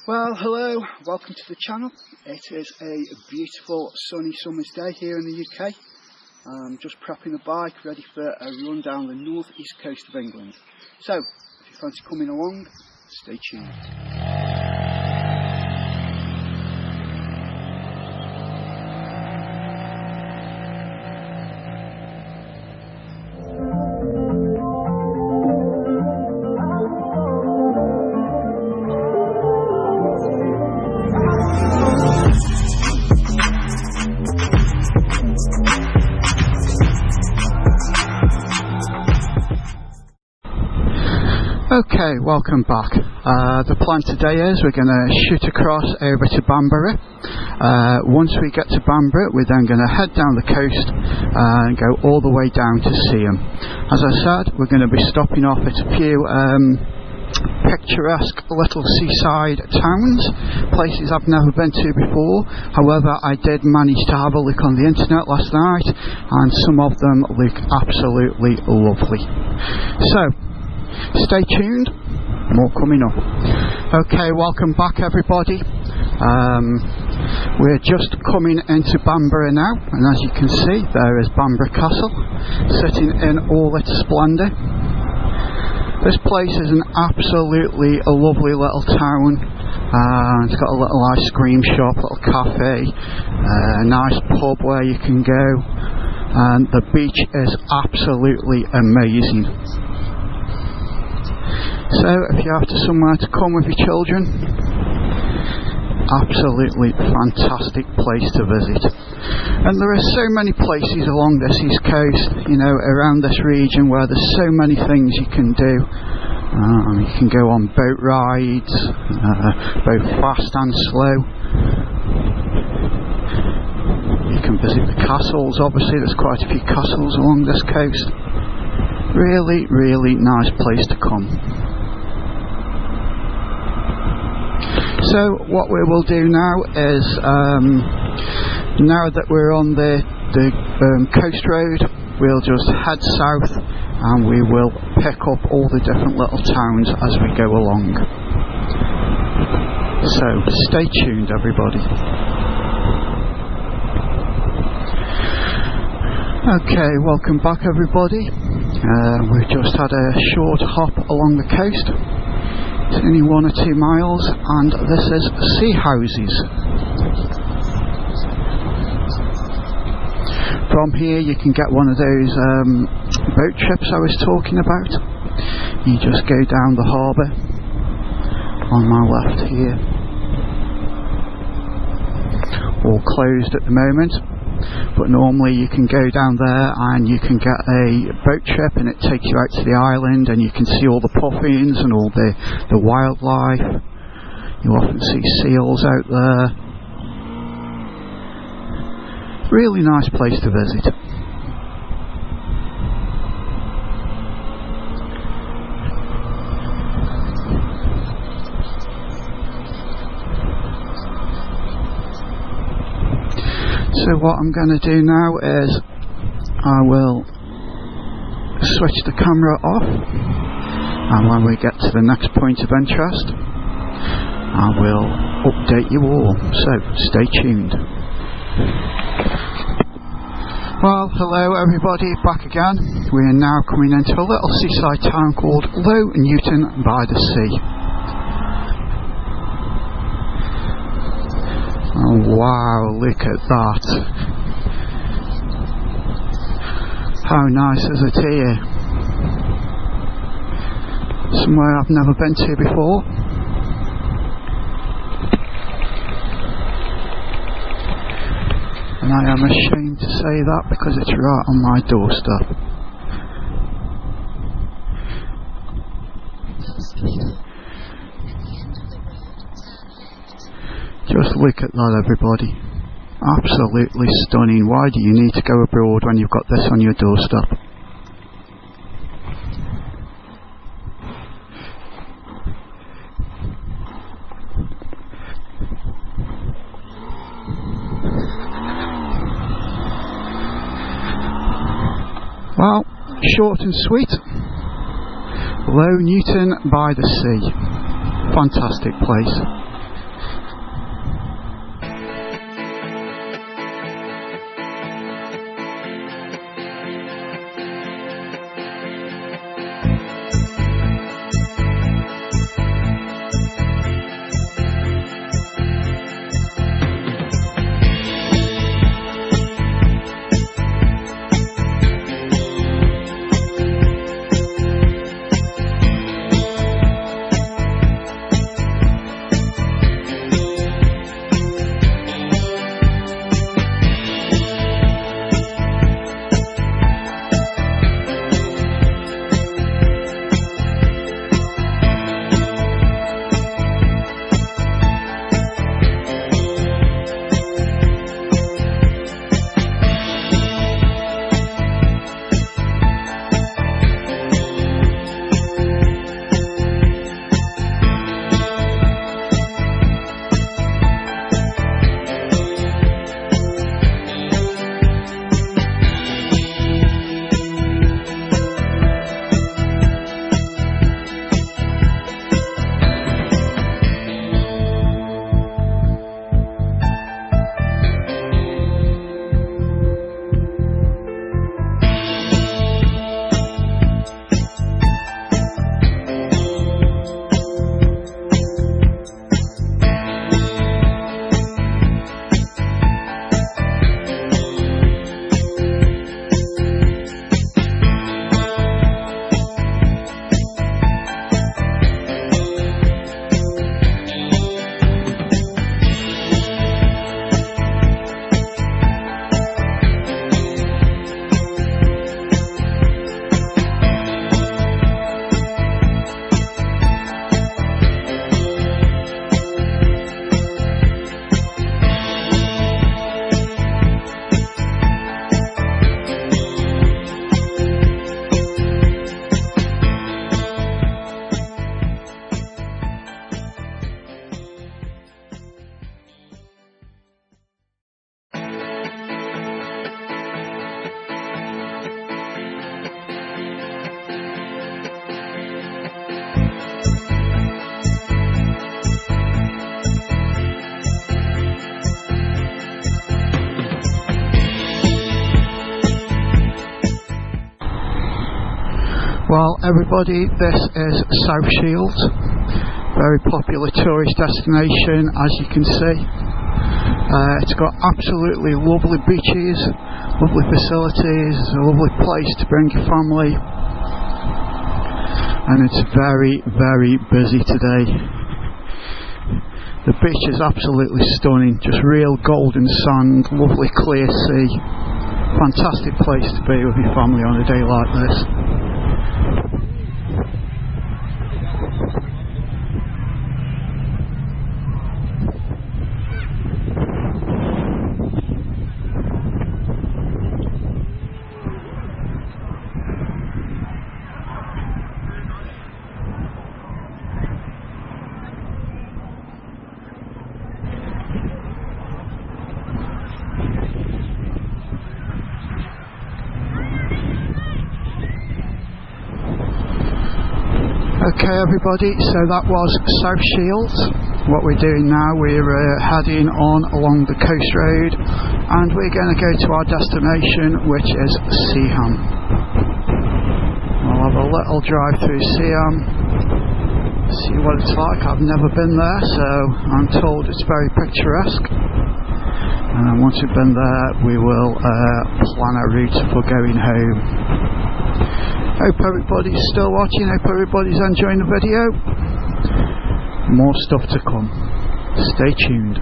Well, hello, welcome to the channel. It is a beautiful sunny summer's day here in the UK. I'm just prepping the bike, ready for a run down the north east coast of England. So, if you fancy coming along, stay tuned. Okay, welcome back. The plan today is we're going to shoot across over to Bamburgh. Once we get to Bamburgh, we're then going to head down the coast and go all the way down to Seaham. As I said, we're going to be stopping off at a few picturesque little seaside towns, places I've never been to before. However, I did manage to have a look on the internet last night and some of them look absolutely lovely. So, stay tuned, more coming up. Okay, welcome back everybody. We're just coming into Bamburgh now, and as you can see, there is Bamburgh Castle sitting in all its splendour. This place is an absolutely lovely little town. It's got a little ice cream shop, little cafe, a nice pub where you can go, and the beach is absolutely amazing. So if you're after somewhere to come with your children, absolutely fantastic place to visit. And there are so many places along this east coast, you know, around this region where there's so many things you can do. You can go on boat rides, both fast and slow. You can visit the castles, obviously there's quite a few castles along this coast. Really, really nice place to come. So what we will do now is, now that we're on the coast road, we'll just head south and we will pick up all the different little towns as we go along. So stay tuned everybody. Okay, welcome back everybody. We've just had a short hop along the coast. It's only 1 or 2 miles, and this is Seahouses. From here you can get one of those boat trips I was talking about. You just go down the harbour on my left here. All closed at the moment, but normally you can go down there and you can get a boat trip and it takes you out to the island and you can see all the puffins and all the wildlife. You often see seals out there. Really nice place to visit. So what I'm going to do now is I will switch the camera off, and when we get to the next point of interest I will update you all, so stay tuned. Well, hello everybody, back again. We are now coming into a little seaside town called Low Newton by the Sea. Oh wow, look at that. How nice is it here? Somewhere I've never been to before. And I am ashamed to say that because it's right on my doorstep. Just look at that everybody. Absolutely stunning. Why do you need to go abroad when you've got this on your doorstep? Well, short and sweet. Low Newton by the Sea. Fantastic place. everybody, this is South Shields, very popular tourist destination as you can see. It's got absolutely lovely beaches, lovely facilities, a lovely place to bring your family, and it's very, very busy today. The beach is absolutely stunning, just real golden sand, lovely clear sea. Fantastic place to be with your family on a day like this. Okay everybody, so that was South Shields. What we're doing now, we're heading on along the coast road and we're going to go to our destination, which is Seaham. We'll have a little drive through Seaham, see what it's like. I've never been there, so I'm told it's very picturesque, and then once we've been there we will plan our route for going home. Hope everybody's still watching, hope everybody's enjoying the video. More stuff to come. Stay tuned.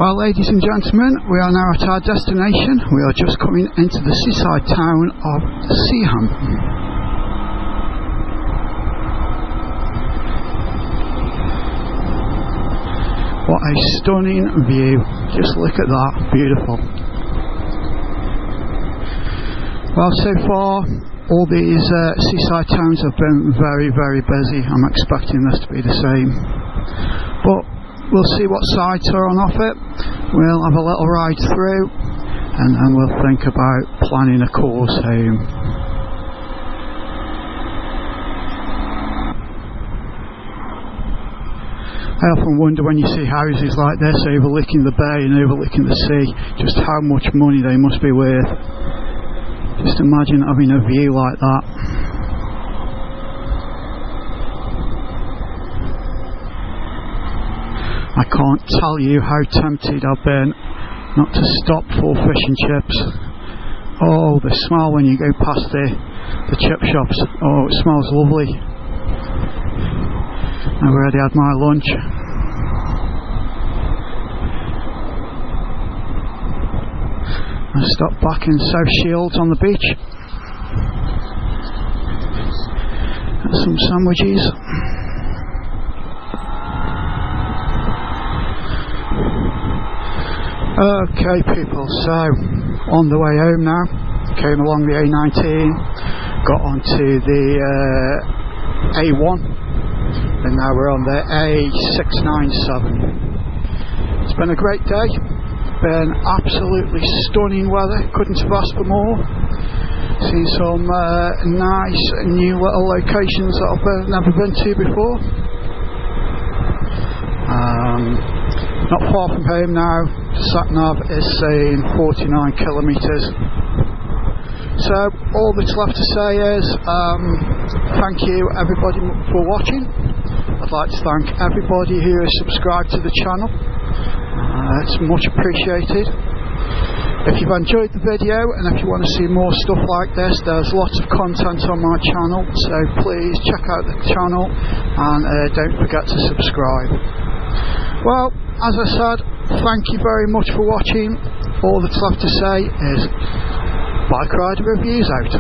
Well, ladies and gentlemen, we are now at our destination. We are just coming into the seaside town of Seaham. What a stunning view. Just look at that. Beautiful. Well, so far all these seaside towns have been very, very busy. I'm expecting this to be the same. But we'll see what sites are on offer. We'll have a little ride through and then we'll think about planning a course home. I often wonder when you see houses like this overlooking the bay and overlooking the sea, just how much money they must be worth. Just imagine having a view like that. I can't tell you how tempted I've been not to stop for fish and chips. Oh, the smell when you go past the chip shops. Oh, it smells lovely. I've already had my lunch. I stopped back in South Shields on the beach. Got some sandwiches. Okay people, so on the way home now, came along the A19, got onto the A1, and now we're on the A697. It's been a great day, been absolutely stunning weather, couldn't have asked for more. Seen some nice new little locations that I've never been to before. Not far from home now, sat-nav is saying 49 kilometres. So all that's left to say is thank you everybody for watching. I'd like to thank everybody who has subscribed to the channel. It's much appreciated. If you've enjoyed the video and if you want to see more stuff like this, there's lots of content on my channel, so please check out the channel and don't forget to subscribe. Well, as I said, thank you very much for watching. All that's left to say is Bike Rider Reviews out.